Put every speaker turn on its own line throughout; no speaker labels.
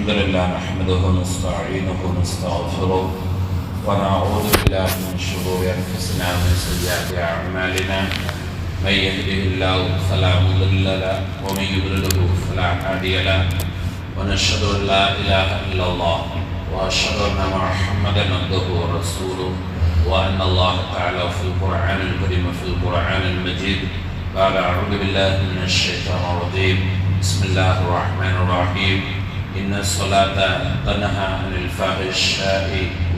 الحمد لله نحمده ونستعينه ونستغفره ونعوذ بالله من شرور أنفسنا ومن سيئات أعمالنا من يهده الله فلا مضل له ومن يضلله فلا هادي له ونشهد أن لا إله إلا الله وأشهد أن محمدا عبده ورسوله وأن الله تعالى في القرآن الكريم وفي القرآن المجيد قال أعوذ بالله من الشيطان الرجيم بسم الله الرحمن الرحيم إن الصلاة تنهى عن الفحشاء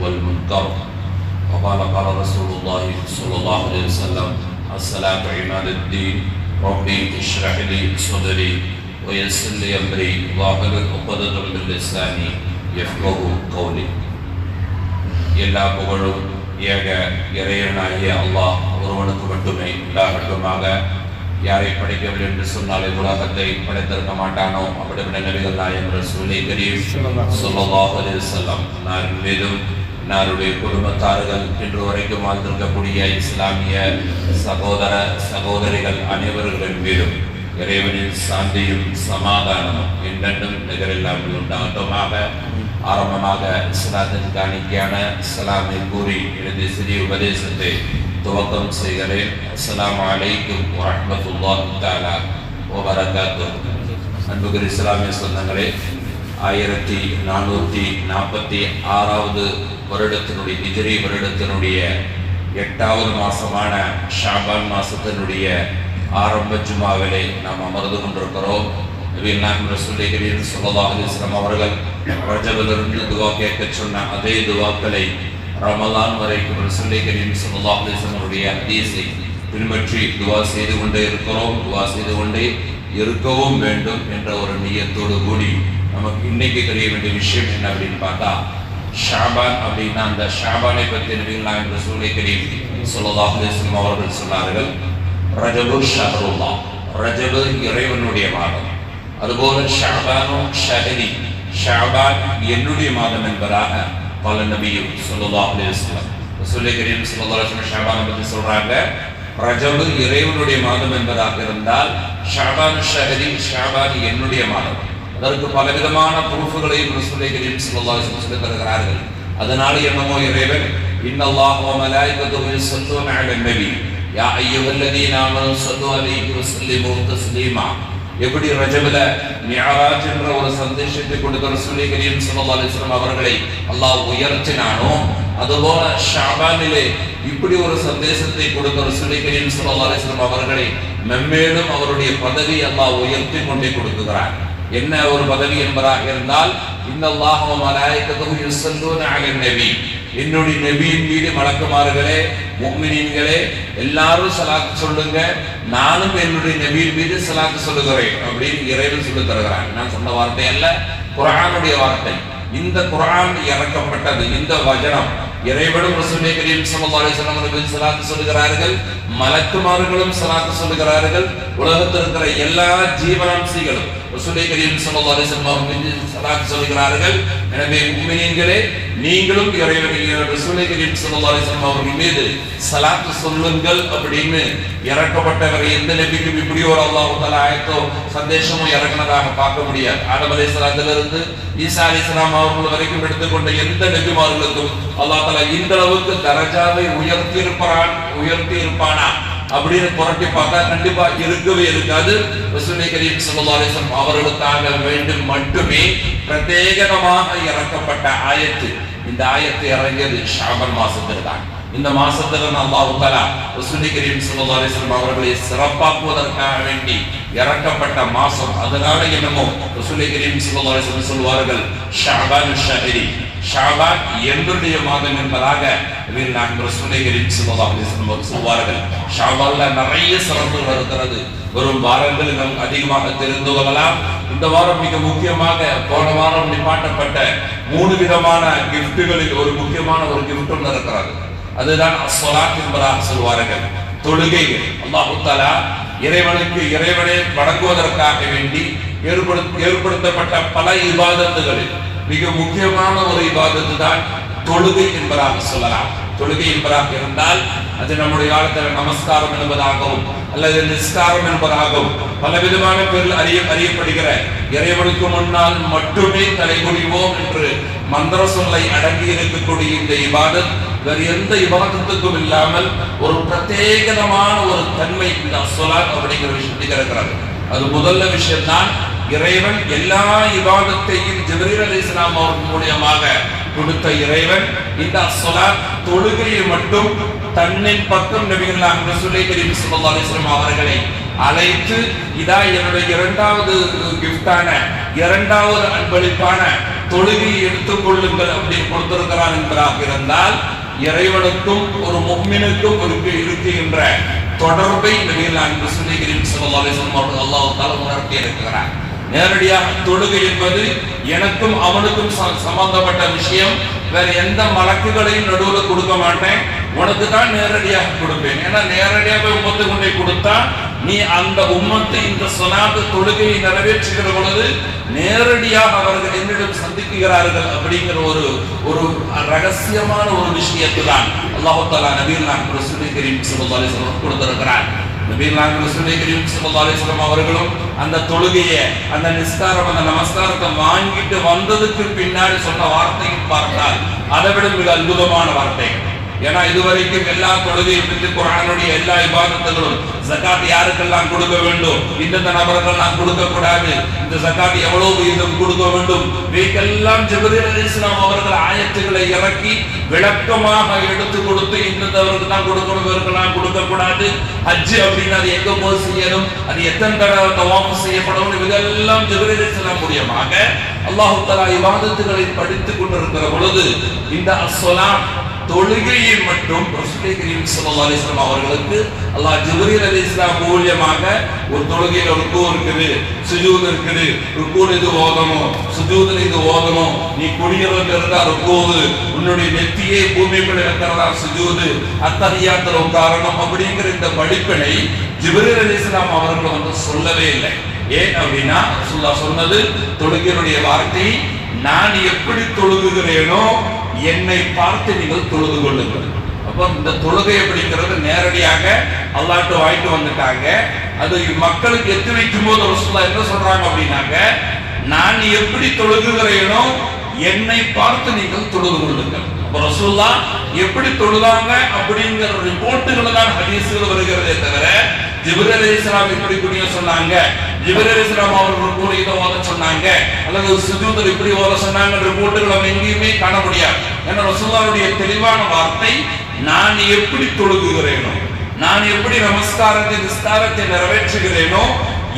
والمنكر وقال رسول الله صلى الله عليه وسلم الصلاة عماد الدين ربي اشرح لي صدري ويسر لي أمري واحلل عقدة من لساني يفقهوا قولي எல்லா புகழும் ஏக இறைவனாகிய அல்லாஹ் ஒருவனுக்கு மட்டுமே உண்டாகட்டுமாக. யாரை படைக்கவில்லை என்று சொன்னால் உலகத்தை படைத்திருக்க மாட்டானோ அப்படிப்பட்ட நபிகள் நாயகம் ரசூலை கரீம் ஸல்லல்லாஹு அலைஹி வஸல்லம் நாரின் மீதும் நாருடைய குடும்பத்தார்கள் இன்று வரைக்கும் வாழ்ந்திருக்கக்கூடிய இஸ்லாமிய சகோதர சகோதரிகள் அனைவர்களின் மீதும் இறைவனின் சாந்தியும் சமாதானமும் என்றென்றும் நிகரில்லாமல் உண்டாகட்டுமாக. ஆரம்பமாக இஸ்லாத்தின் காணிக்கையான இஸ்லாமை கூறி எனது சிறிய உபதேசத்தை துவக்கம் செய்கிறேன். அஸ்ஸலாமு அலைக்கும் வரஹ்மத்துல்லாஹி தஆலா வ பரகாத்துஹு. அன்புக்குரிய இஸ்லாமிய சொந்தங்களே, 1446வது வருடத்தினுடைய ஹிஜ்ரி வருடத்தினுடைய 8வது மாசமான ஷாபான் மாசத்தினுடைய ஆரம்ப ஜுமாவிலே நாம் அமர்ந்து கொண்டிருக்கிறோம். நபிகள் நாயகம் ரசூலுல்லாஹி ஸல்லல்லாஹு அலைஹி வஸல்லம் அவர்கள் ரஜபிலிருந்து துஆ கேட்க சொன்ன அதே துஆக்களை ரமலான் வரைக்கும் ரசூலுல்லாஹி ஸல்லல்லாஹு அலைஹி வஸல்லம் அவருடைய ஹதீஸை பின்பற்றி துஆ செய்து கொண்டே இருக்கிறோம். துஆ செய்து கொண்டே இருக்கவும் வேண்டும் என்ற ஒரு நியத்தோடு கூடி நமக்கு இன்னைக்கு தெரிய வேண்டிய விஷயம் என்ன அப்படின்னு பார்த்தா, ஷாபான் அப்படின்னா அந்த ஷாபானை பற்றி நபிகள் நாயகம் ரசூலுல்லாஹி ஸல்லல்லாஹு அலைஹி வஸல்லம் அவர்கள் சொன்னார்கள், ரஜபு ஷஹருல்லாஹ், ரஜபு இறைவனுடைய மாதம். அதுபோல ஷாபானும் ஷஹரி, ஷாபான் என்னுடைய மாதம் என்பதாக பல நபியும் ஸல்லல்லாஹு அலைஹி வஸல்லம் ரசூலுல்லாஹி ஸல்லல்லாஹு அலைஹி வஸல்லம் ஷாபானை பற்றி சொல்றாங்க. ரஜபு இறைவனுடைய மாதம் என்பதாக இருந்தால் ஷாபான் ஷஹரி, ஷாபான் என்னுடைய மாதம். அதற்கு பலவிதமான ப்ரூஃப்களையும் ரசூலுல்லாஹி ஸல்லல்லாஹு அலைஹி வஸல்லம் சொல்லி தருகிறார்கள். அதனால என்னமோ இறைவன் இன்னல்லாஹு வ மலாயிகத்துஹு யுஸல்லூன அலன் நபி யா அய்யுஹல்லதீன ஆமனூ ஸல்லூ அலைஹி வஸல்லிமு தஸ்லீமா. எப்படி ரஜபுல மிஅராஜ் என்ற ஒரு சந்தேஷத்தை கொடுத்த ரசூலுல்லாஹி ஸல்லல்லாஹு அலைஹி வஸல்லம் அவர்களை அல்லாஹ் உயர்த்தினானோ, அதுபோல ஷாபானிலே இப்படி ஒரு சந்தேசத்தை கொடுத்த ரசூலுல்லாஹி ஸல்லல்லாஹு அலைஹி வஸல்லம் அவர்களை மென்மேலும் அவருடைய பதவி அல்லாஹ் உயர்த்தி கொண்டே கொடுக்கிறார். என்ன ஒரு பதவி என்பதாக இருந்தால், இன்னல்லாஹு வ மலாயிகத்துஹு யுஸல்லூன அலன் நபி, என்னுடைய நபியின் மீது மலக்குமார்களே முஃமினீன்களே எல்லாரும் ஸலாத் சொல்லுங்க, நானும் என்னுடைய நபியின் மீது ஸலாத் சொல்லுகிறேன் அப்படின்னு இறைவன் சொல்லி தருகிறான். நான் சொன்ன வார்த்தை அல்ல, குர்ஆனுடைய வார்த்தை. இந்த குர்ஆன் இறக்கப்பட்டது, இந்த வசனம் இறைவனும் ரசூலுல்லாஹி ஸல்லல்லாஹு அலைஹி வஸல்லம் அவர்கள் ஸலாத் சொல்லுகிறார்கள், மலக்குமார்களும் ஸலாத் சொல்லுகிறார்கள். உலகத்தில் இருக்கிற எல்லா ஜீவராசிகளும் ரசூலுல்லாஹி ஸல்லல்லாஹு அலைஹி வஸல்லம் அவர்கள் ஸலாத் சொல்லுகிறார்கள். எனவே முஃமினீன்களே, நீங்களும் இறைவனுடைய ரசூலுல்லாஹி ஸல்லல்லாஹு அலைஹி வஸல்லம் அவர்கள் மீது ஸலாத் சொல்லுங்கள் அப்படின்னு இறக்கப்பட்டவர் எந்த நபிக்கும் இப்படி ஒரு அல்லாஹ் தஆலா ஆயத்தோ சந்தேஷமோ இறக்குனதாக பார்க்க முடியாது. ஆதம் அலைஹிஸ்ஸலாத்திலிருந்து ஈசா அலைஹிஸ்ஸலாம் அவர்கள் வரைக்கும் எடுத்துக்கொண்ட எந்த நபிமார்களுக்கும் அல்லாஹ் தஆலா இந்த அளவுக்கு தரஜாவை உயர்த்தி இருப்பானா அப்படின்னு புரட்டி பார்த்தா கண்டிப்பா இருக்கவே இருக்காது. ரசூலுல்லாஹி ஸல்லல்லாஹு அலைஹி வஸல்லம் அவர்களுக்காக வேண்டும் மட்டுமே பிரத்யேகமாக இறக்கப்பட்ட ஆயத்து. இந்த ஆயத்து இறங்கியது ஷாபான் மாசத்தில் தான். இந்த மாசத்துல அல்லாஹ் தஆலா ரசூலுல்லாஹி ஸல்லல்லாஹு அலைஹி வஸல்லம் அவர்களை சிறப்பாக்குவதற்காக வேண்டி இறக்கப்பட்ட மாசம். அதனால என்னமோ ரசூலுல்லாஹி ஸல்லல்லாஹு அலைஹி வஸல்லம் சொல்வார்கள், ஷாபான் ஷஹரி, ஷாபான் என்னுடைய மாதம் என்பதாக ரசூலுல்லாஹி ஸல்லல்லாஹு அலைஹி வஸல்லம் சொல்வார்கள். ஷாபான்ல நிறைய சிறப்புகள் இருக்கிறது. வரும் வாரங்களில் நாம் அதிகமாக தெரிந்து கொள்ளலாம். இந்த வாரம் மிக முக்கியமாக போன வாரம் நிப்பாட்டப்பட்ட 3 விதமான கிஃப்ட்டுகளில் ஒரு முக்கியமான ஒரு கிஃப்ட் ஒன்று இருக்கிறது. அதுதான் அஸ்ஸலாத் என்பதாக சொல்வார்கள், தொழுகைகள். அல்லாஹ் தஆலா இறைவனை வணங்குவதற்காக வேண்டி ஏற்படுத்தப்பட்ட பல இபாதத்துகளில் மிக முக்கியமான ஒரு இபாதத்து தான் தொழுகை என்பதாக சொல்லலாம். தொழுகை என்பதாக இருந்தால் அது நம்முடைய காலத்தில் நமஸ்காரம் என்பதாகவும் அல்லது நிஸ்காரம் என்பதாகவும் பலவிதமான பேரில் அறியப்படுகிற இறைவனுக்கு முன்னால் மட்டுமே தலைகுனிவோம் என்று மந்திர சொல்லை அடங்கி இருக்கக்கூடிய இந்த இபாதத் வேறு எந்த இபாதத்துக்கும் இல்லாமல் ஒரு பிரத்யேகமான ஒரு தன்மை இந்த ஸலாத் அப்படிங்கிற விஷயத்துக்கு இருக்கிறது. அது முதல்ல விஷயம்தான், இறைவன் எல்லா இபாதத்தையும் ஜிப்ரீல் அலைஹிஸ்ஸலாம் அவர்கள் மூலமாக கொடுத்த இறைவன் இந்த ஸலாத் தொழுகையை மட்டும் தன்னின் பக்கம் நபிகள் நாயகம் ரசூலுல்லாஹி ஸல்லல்லாஹு அலைஹி வஸல்லம் அவர்களை அழைத்து, இதா என்னுடைய இரண்டாவது கிஃப்டான இரண்டாவது அன்பளிப்பான தொழுகையை எடுத்துக் கொள்ளுங்கள் அப்படின்னு கொடுத்திருக்கிறான் என்பதாக இருந்தால், இறைவனுக்கும் ஒரு முஃமினுக்கும் இருக்கின்ற தொடர்பை நபிகள் நாயகம் ரசூலுல்லாஹி ஸல்லல்லாஹு அலைஹி வஸல்லம் அவர்கள் அல்லாஹ் தஆலா உணர்த்தி இருக்கிறார். நேரடியாக தொழுகை என்பது எனக்கும் அவனுக்கும் சம்பந்தப்பட்ட விஷயம். வேற எந்த மலக்குகளையும் நடுவில் கொடுக்க மாட்டேன், உனக்கு தான் நேரடியாக கொடுப்பேன். ஏன்னா நேரடியாக உம்மத்து கொண்டே கொடுத்தா நீ அந்த உம்மத்து இந்த ஸலாத் தொழுகையை நிறைவேற்றுகிற பொழுது நேரடியாக அவர்கள் என்னிடம் சந்திக்கிறார்கள் அப்படிங்கிற ஒரு ரகசியமான ஒரு விஷயத்தை தான் அல்லாஹ் தஆலா நபிகள் நாயகம் ரசூலுல்லாஹி ஸல்லல்லாஹு அலைஹி வஸல்லம் கொடுத்திருக்கிறார். நபிகள் நாயகம் ரசூலுல்லாஹி ஸல்லல்லாஹு அலைஹி வஸல்லம் அவர்களும் அந்த தொழுகையை, அந்த நிஸ்காரம், அந்த நமஸ்காரத்தை வாங்கிட்டு வந்ததுக்கு பின்னாடி சொன்ன வார்த்தையும் பார்த்தால் அதை விட மிக அற்புதமான வார்த்தைகள். ஏன்னா இதுவரைக்கும் எல்லா தொழுகையும் பற்றி குர்ஆனுடைய எல்லா இபாதத்துகளும் ஜகாத் யாருக்கெல்லாம் கொடுக்க வேண்டும், இந்தந்த நபர்கள் நான் கொடுக்க கூடாது, இந்த ஜகாத் எவ்வளவு விகிதம் கொடுக்க வேண்டும், இவைக்கெல்லாம் ஜிப்ரீல் அலைஹிஸ்ஸலாம் அவர்கள் ஆயத்துக்களை இறக்கி விளக்கமாக எடுத்து கொடுத்து இந்தவருக்கு தான் கொடுக்கணும், இவருக்கெல்லாம் கொடுக்க கூடாது, ஹஜ் அப்படின்னா அது எங்க போய் செய்யணும், அது எத்தனை தடவை தவாஃப் செய்யப்படும், இதெல்லாம் ஜிப்ரீல் அலைஹிஸ்ஸலாம் மூலமாக அல்லாஹ் தஆலா இபாதத்துகளை படித்துக் கொண்டிருக்கிற பொழுது இந்த ஸலாத் தொழுகையை மட்டும் ரசூலுல்லாஹி ஸல்லல்லாஹு அலைஹி வஸல்லம் அவர்களுக்கு அல்லாஹ் ஜிப்ரீல் அலைஹிஸ்ஸலாம் மூலமாக ஒரு தொழுகையில ருக்கு இருக்குது, சுஜூத் இருக்குது, ருக்குல இது ஓதணும், சுஜூத்ல இது ஓதணும், நீ குடியிறங்க இருந்தா ருக்கு, உன்னுடைய நெத்தியை பூமிக்குள்ள வைக்கிறதா சுஜூத், அத்தஹியாத்துல உட்காரணும் அப்படிங்கிற இந்த படிப்பினை ஜிப்ரீல் அலைஹிஸ்ஸலாம் அவர்கள் வந்து சொல்லவே இல்லை. ஏன் அப்படின்னா ரசூலுல்லாஹ் சொன்னது தொழுகையினுடைய வார்த்தை, நான் எப்படி தொழுகுகிறேனோ என்னை பார்த்து நீங்கள் தொழுது கொள்ளுங்கள். அப்போ இந்த தொழுகை அப்படிங்கிறது நேரடியாக அல்லாஹ்ட்ட வாங்கிட்டு வந்துட்டாங்க. அது மக்களுக்கு எத்தி வைக்கும் போது ரசூலுல்லாஹ் என்ன சொல்றாங்க அப்படின்னாக்க, நான் எப்படி தொழுகுகிறேனோ என்னை பார்த்து நீங்கள் தொழுது கொள்ளுங்கள். அப்போ ரசூலுல்லாஹ் எப்படி தொழுதாங்க அப்படிங்கிற ரிப்போர்ட்டுகளை தான் ஹதீஸ்கள் வருகிறதே தவிர ஜிப்ரீல் அலைஹிஸ்ஸலாம் இப்படி குடிய சொன்னாங்க, ஜிப்ரீல் அலைஹிஸ்ஸலாம் அவர்கள் கூட இதை ஓத சொன்னாங்க, அல்லது சுஜூதில் இப்படி ஓத சொன்னாங்க ரிப்போர்ட்டுகள் எங்கேயுமே காண முடியாது. ஏன்னா ரசூலுல்லாஹ்வுடைய தெளிவான வார்த்தை, நான் எப்படி தொழுகுகிறேனோ, நான் எப்படி நமஸ்காரத்தை நிஸ்காரத்தை நிறைவேற்றுகிறேனோ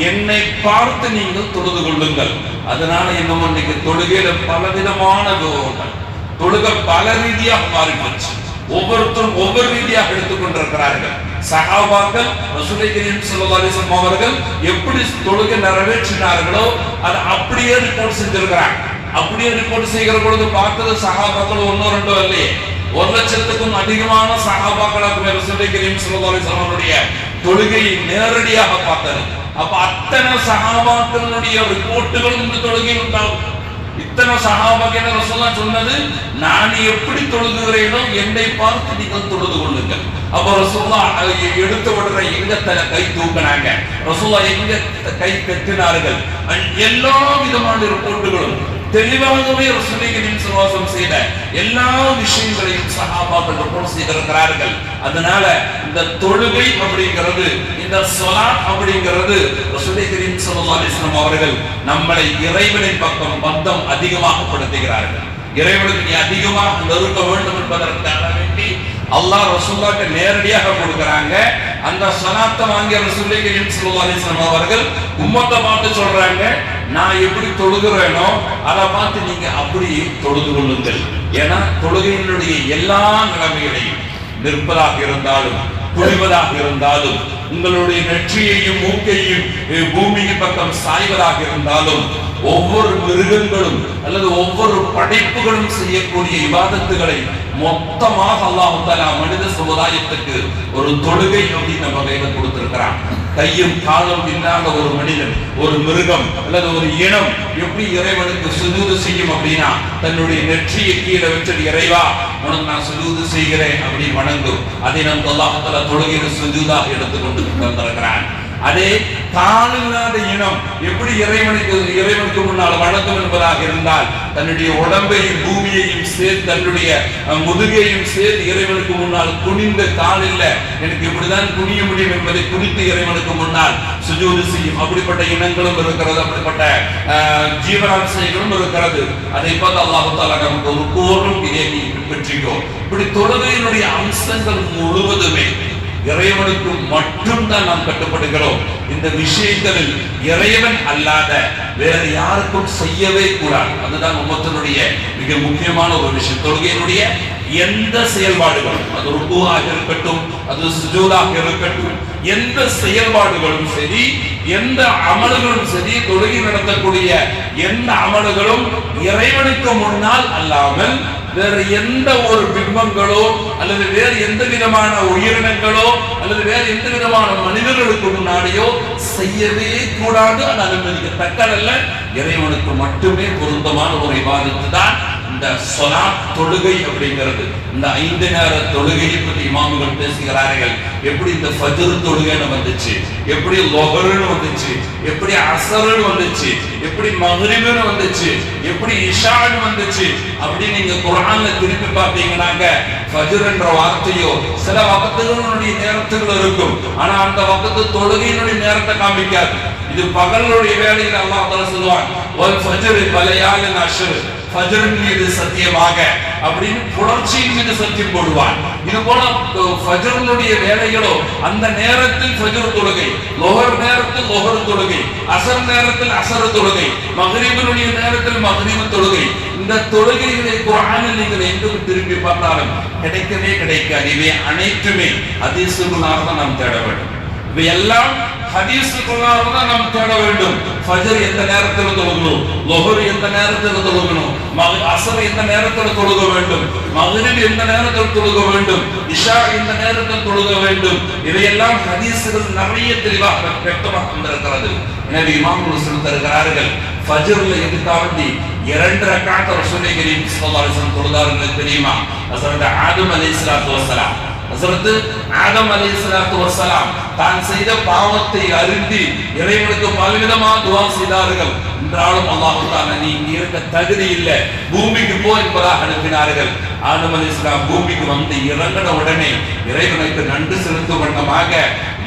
என்னை பார்த்து நீங்கள் தொழுது கொள்ளுங்கள். அதனால இன்னும் இன்னைக்கு தொழுகையில பலவிதமான விவரங்கள், தொழுகை பல ரீதியாக மாறிப்போச்சு. ஒவ்வொருத்தரும் ஒவ்வொரு ரீதியாக எடுத்துக்கொண்டிருக்கிறார்கள். சஹாபாக்கள் ரசூலுல்லாஹி ஸல்லல்லாஹு அலைஹி வஸல்லம் அவர்கள் எப்படி தொழுகை நிறைவேற்றினார்களோ அதை அப்படியே ரிப்போர்ட் செஞ்சிருக்கிறாங்க. அப்படியே ரிப்போர்ட் செய்கிற பொழுது பார்த்தது சஹாபாக்கள் ஒன்னோ ரெண்டோ இல்லையே, 1,00,000க்கும் அதிகமான சஹாபாக்களுக்கு ரசூலுல்லாஹி ஸல்லல்லாஹு அலைஹி வஸல்லம் அவருடைய தொழுகையை நேரடியாக பார்த்தது. அப்ப அத்தனை சஹாபாக்களுடைய ரிப்போர்ட்டுகள் இந்த தொழுகையில் உண்டாகும். இத்தனை சஹாபாக்கள் ரசூலுல்லாஹ் சொன்னது, நான் எப்படி தொழுகிறேனோ என்னை பார்த்து நீங்கள் தொழுது கொள்ளுங்கள். அப்ப ரசூலுல்லாஹ் எடுத்த உடனே எங்க கை தூக்கினாங்க, ரசூலுல்லாஹ் எங்க கை தட்டினார்கள், எல்லா விதமான ரிப்போர்ட்டுகளும் தெளிவாகவே ரசூலுல்லாஹி ஸல்லல்லாஹு அலைஹி செய்த எல்லா விஷயங்களையும் சஹாபாக்கள் ரிப்போர்ட் செய்திருக்கிறார்கள். அதனால இந்த தொழுகை அப்படிங்கிறது, இந்த ஸலாத் அப்படிங்கிறது ரசூலுல்லாஹி ஸல்லல்லாஹு அலைஹி வஸல்லம் அவர்கள் நம்மளை இறைவனின் பக்கம் பந்தம் அதிகமாக படுத்துகிறார்கள். இறைவனுக்கு நீ அதிகமாக நெருங்க வேண்டும் என்பதற்காக வேண்டி அல்லாஹ் ரசூலுல்லாஹ்க்கு நேரடியாக கொடுக்கறாங்க. அந்த ஸலாத்தை வாங்கிய ரசூலுல்லாஹி ஸல்லல்லாஹு அலைஹி வஸல்லம் அவர்கள் உம்மத்தை பார்த்து சொல்றாங்க, நான் எப்படி தொழுகிறேனோ அதை பார்த்து நீங்க அப்படி தொழுது கொள்ளுங்கள். ஏன்னா தொழுகையினுடைய எல்லா நிலைமைகளையும், நிற்பதாக இருந்தாலும் குளிவதாக இருந்தாலும், உங்களுடைய நெற்றியையும் மூக்கையும் பூமியின் பக்கம் சாய்வதாக இருந்தாலும், ஒவ்வொரு மிருகங்களும் அல்லது ஒவ்வொரு படைப்புகளும் செய்யக்கூடிய இபாதத்துகளை மொத்தமாக அல்லாஹ் தஆலா மனித சமுதாயத்துக்கு ஒரு தொழுகை அப்படின்னு நம்ம கையில கொடுத்திருக்கிறான். கையும் காலும் இல்லாத ஒரு மனிதன், ஒரு மிருகம் அல்லது ஒரு இனம் எப்படி இறைவனுக்கு சுஜூது செய்யும் அப்படின்னா தன்னுடைய நெற்றியை கீழே வச்சு இறைவா உனக்கு நான் சுஜூது செய்கிறேன் அப்படி வணங்கும். அதை நம்ம அல்லாஹ் தஆலா தொழுகையை சுஜூதாக எடுத்துக்கொண்டு வந்திருக்கிறான். அதே காலில்லாத இனம் எப்படி இறைவனுக்கு முன்னால் வணக்கம் என்பதாக இருந்தால் தன்னுடைய உடம்பையும் பூமியையும் சேர்த்து தன்னுடைய முதுகையும் சேர்த்து இறைவனுக்கு முன்னால் குனிந்த கால் இல்ல எனக்கு இப்படிதான் குனிய முடியும் என்பதை குறித்து இறைவனுக்கு முன்னால் சுஜூது செய்யும். அப்படிப்பட்ட இனங்களும் இருக்கிறது, அப்படிப்பட்ட ஜீவராசிகளும் இருக்கிறது. அதை பார்த்து அல்லாஹ் தஆலா நமக்கு ஒரு கோரும் இதை நீ பெற்றிக்கோ. இப்படி தொழுகையினுடைய அம்சங்கள் முழுவதுமே இறைவனுக்கு மட்டும்தான் நாம் கட்டுப்படுகிறோம். இந்த விஷயங்களில் இறைவன் அல்லாத வேற யாருக்கும் செய்யவே கூடாது. அதுதான் உம்மத்தினுடைய மிக முக்கியமான ஒரு விஷயம். தொழுகையினுடைய எந்த செயல்பாடுகளும், அது ருக்குவாக இருக்கட்டும், அது சுஜூதாக இருக்கட்டும், எந்த செயல்பாடுகளும் சரி, எந்த அமல்களும் சரி, தொழுகை நடத்தக்கூடிய எந்த அமல்களும் இறைவனுக்கு முன்னால் அல்லாமல் வேறு எந்த ஒரு பிம்பங்களோ அல்லது வேறு எந்த விதமான உயிரினங்களோ அல்லது வேறு எந்த விதமான மனிதர்களுக்கு முன்னாடியோ செய்யவே கூடாது. அது அனுமதிக்கத்தக்கதல்ல. இறைவனுக்கு மட்டுமே பொருத்தமான ஒரு இபாதத்து தான் இந்த ஸலாத் தொழுகை அப்படிங்கிறது. இந்த 5 நேர தொழுகையை பற்றி இமாம்கள் பேசுகிறார்கள். எப்படி இந்த ஃபஜ்ர் தொழுகைன்னு வந்துச்சு, எப்படி லுஹர்னு வந்துச்சு, எப்படி அஸர்னு வந்துச்சு, எப்படி மக்ரிப்னு வந்துச்சு, எப்படி இஷான்னு வந்துச்சு அப்படி நீங்க குர்ஆன்ல திருப்பி பார்த்தீங்கன்னாங்க ஃபஜ்ர் என்ற வார்த்தையோ சில வக்துகளுடைய நேரத்துல இருக்கும், ஆனா அந்த வக்து தொழுகையினுடைய நேரத்தை காமிக்காது. இது பகலுடைய வேளையில் அல்லாஹ் தஆலா சொல்வான் வல் ஃபஜ்ர் வலயாலின் அஷ்ர், ஃபஜ்ரின் மீது சத்தியமாக அப்படின்னு புலர்ச்சியின் மீது சத்தியம் போடுவான். இது போல ஃபஜ்ருடைய வேளைகளோ அந்த நேரத்தில் ஃபஜ்ர் தொழுகை, லுஹர் நேரத்தில் லுஹர் தொழுகை, அஸர் நேரத்தில் அஸர் தொழுகை, மக்ரிபினுடைய நேரத்தில் மக்ரிப் தொழுகை. இந்த தொழுகைகளை குர்ஆனில் நீங்கள் எங்கு திரும்பி பார்த்தாலும் கிடைக்கவே கிடைக்காது. இவை அனைத்துமே ஹதீஸுகளாக தான் நாம் தேட வேண்டும். இவை எல்லாம் ஹதீஸுகளாக தான் நாம் தேட வேண்டும். ஃபஜ்ர் எந்த நேரத்தில் தொழுகணும், லுஹர் எந்த நேரத்தில் தொழுகணும், அஸர் எந்த நேரத்தில் தொழுக வேண்டும், மக்ரிப் எந்த நேரத்தில் தொழுக வேண்டும், இஷா எந்த நேரத்தில் தொழுக வேண்டும். இவையெல்லாம் ஹதீஸுகள் நிறைய தெளிவாக വ്യക്തமாக வந்திருக்கிறது. எனவே இமாம்கள் சொல்லித்தருகிறார்கள் ஃபஜ்ர்ல எதுக்காண்டி 2 ரக்காத் ரசூலுல்லாஹி கரீம் ஸல்லல்லாஹு அலைஹி வஸல்லம் தொழுதார்கள் தெரியுமா? ஹஸரத் ஆதம் அலைஹிஸ்ஸலாத்து வஸ்ஸலாம் ஆதம் அலைஹிஸ்ஸலாத்து வஸ்ஸலாம் தான் செய்த பாவத்தை அறிந்து இறைவனுக்கு பலவிதமான துஆ செய்தார்கள். என்றாலும் அல்லாஹ் தஆலா நீ இங்க இருக்க தகுதி இல்லை, பூமிக்கு போ என்பதாக அனுப்பினார்கள். ஆதம் அலைஹிஸ்ஸலாம் பூமிக்கு வந்து இறங்கின உடனே இறைவனுக்கு நன்றி செலுத்தும் வண்ணமாக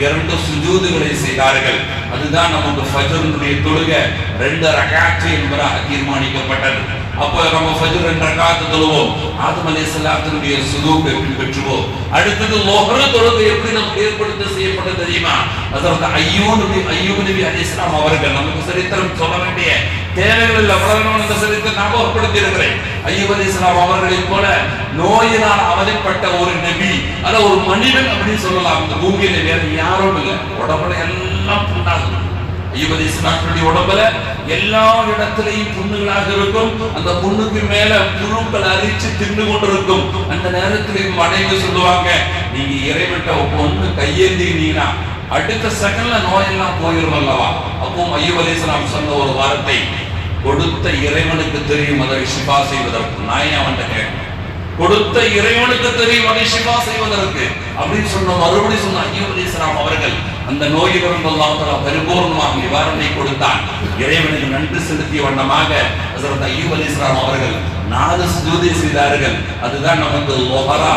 2 சுஜூதுகளை செய்தார்கள். அதுதான் நமக்கு ஃபஜ்ருடைய தொழுகை 2 ரக்காத் என்பதாக தீர்மானிக்கப்பட்டது. அப்போ நம்ம ஃபஜ்ர் 2 ரக்காத் தொழுவோம், ஆதம் அலைஹிஸ்ஸலாத்துடைய சுஜூத் எப்படி பெற்றுவோம். அடுத்தது லுஹர் தொழுகை எப்படி நமக்கு ஏற்படுத்த செய்யப்பட்டது தெரியுமா? ஹஸரத் அய்யூப் நபி அலைஹிஸ்ஸலாம் அவர்கள் நமக்கு சரித்திரம் சொல்ல வேண்டிய தேவைகள் அவ்வளவு இந்த சரித்திரம் ஞாபகப்படுத்தி இருக்கிறேன். அய்யூப் அலைஹிஸ்ஸலாம் அவர்களைப் போல நோயினால் அவதிப்பட்ட ஒரு நபி, அத ஒரு மனிதன் அப்படின்னு சொல்லலாம். இந்த பூமியில வேற யாரும் இல்லை. உடம்புல எல்லாம் புண்ணாகும். அய்யூப் அலைஹிஸ்ஸலாமுடைய உடம்புல எல்லா இடத்திலையும் புண்ணுகளாக இருக்கும். அந்த புண்ணுக்கு மேல புழுக்கள் அரிச்சு தின்னு கொண்டிருக்கும். அந்த நேரத்தில் மனைவி சொல்லுவாங்க, நீங்க இறைவன்ட்ட ஒன்று கையேந்தினீங்கன்னா அடுத்த செகண்ட்ல நோயெல்லாம் போயிடும் அல்லவா. அப்போ அய்யூப் அலைஹிஸ்ஸலாம் சொன்ன ஒரு வார்த்தை, கொடுத்த இறைவனுக்கு தெரியும் அதை ஷிஃபா செய்வதற்கு. நான் அவன்கிட்ட கேட்கிறேன், கொடுத்த இறைவனுக்கு தெரியும் அதை ஷிஃபா செய்வதற்கு அப்படின்னு சொன்ன மறுபடி சொன்ன அய்யூப் அலைஹிஸ்ஸலாம் அவர்கள் அந்த நோயிலிருந்து அல்லாஹ் தஆலா பரிபூர்ணமாக நிவாரணை கொடுத்தான். இறைவனுக்கு நன்றி செலுத்திய வண்ணமாக ஹஸரத் அய்யூப் அலைஹிஸ்ஸலாம் அவர்கள் 4 சுஜூதை செய்தார்கள். அதுதான் நமக்கு லுஹரா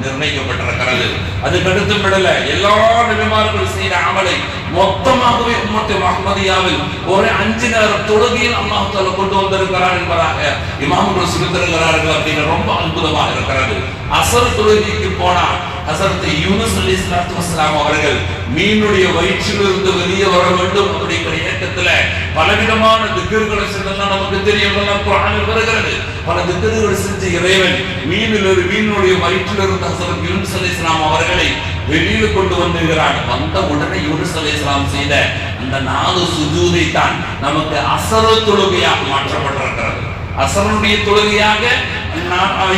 நிர்ணயிக்கப்பட்டிருக்கிறது. அதுக்கடுத்து விடல எல்லா நபிமார்கள் செய்த அமலை மொத்தமாகவே உம்மத்து முஹம்மதியாவில் ஒரு 5 நேர தொழுகையில் அல்லாஹ் தஆலா கொண்டு வந்திருக்கிறார் என்பதாக இமாம்கள் சொல்லித்தருகிறார்கள். அப்படின்னு ரொம்ப அற்புதமாக இருக்கிறது. அஸர் தொழுகைக்கு போனா ஹஸரத் யூனுஸ் அலைஹிஸ்ஸலாத்து வஸ்ஸலாம் அவர்கள் மீனுடைய வயிற்றிலிருந்து வெளியே வர வேண்டும் அப்படிங்கிற ஏக்கத்துல பலவிதமான திக்ர்களை செஞ்சதெல்லாம் நமக்கு தெரியும். குர்ஆனில் வருகிறது. பல திக்ர்கள் செஞ்ச இறைவன் மீனுடைய வயிற்றிலிருந்து ஹஸரத் யூனுஸ் அலைஹிஸ்ஸலாம் அவர்களை வெளியில் கொண்டு வந்துகிறார். வந்த உடனே யூனுஸ் அலைஹிஸ்ஸலாம் செய்த அந்த 4 சுஜூதை தான் நமக்கு அஸர் தொழுகையாக மாற்றப்பட்டிருக்கிறது. அஸருடைய தொழுகையாக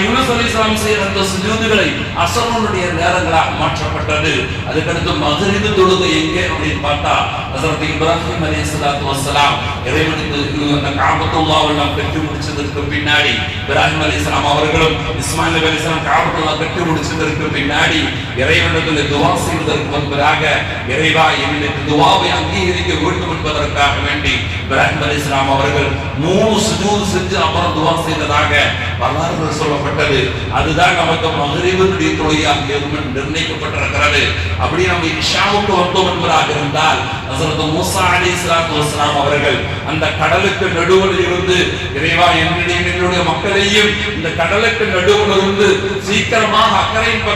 யூனுஸ் அலைஹிஸ்ஸலாம் செய்த அந்த சுஜூதுகளை அஸ்ருடைய நேரங்களாக மாற்றப்பட்டது. அதுக்கடுத்து மக்ரிப் தொழுகை எங்கே அப்படின்னு பார்த்தா ஹஜ்ரத் இப்ராஹிம் அலைஹிஸ்ஸலாத்து வஸ்ஸலாம் இறைவனுக்கு அந்த காபத்துல்லாஹ்வை கட்டி முடிச்சதற்கு பின்னாடி இப்ராஹிம் அலைஹிஸ்ஸலாம் அவர்களும் இஸ்மாயில் அலைஹிஸ்ஸலாம் காபத்துல்லாஹ் கட்டி முடிச்சதற்கு பின்னாடி இறைவனுக்கு துஆ செய்வதற்கு முன்பதாக இறைவா என்னுடைய துஆவை அங்கீகரிக்க வேண்டும் என்பதற்காக வேண்டி இப்ராஹிம் அலைஹிஸ்ஸலாம் அவர்கள் 3 சுஜூத் செஞ்சு அப்புறம் துஆ செய்ததாக வரலாறு சொல்லப்பட்டது. அதுதான் நமக்கு மக்ரிபுடைய தொழுகையாக நிர்ணயிக்கப்பட்டிருக்கிறது. அப்படி நம்ம இஷாவுக்கு வந்தோம் என்பதாக இருந்தால் ஹஜ்ரத் மூஸா அலைஹிஸ்ஸலாத்து வஸ்ஸலாம் அவர்கள் அந்த கடலுக்கு நடுவில் இருந்து இறைவா என்னுடைய மக்களையும் இந்த கடலுக்கு நடுவில் இருந்து சீக்கிரமாக கரையின்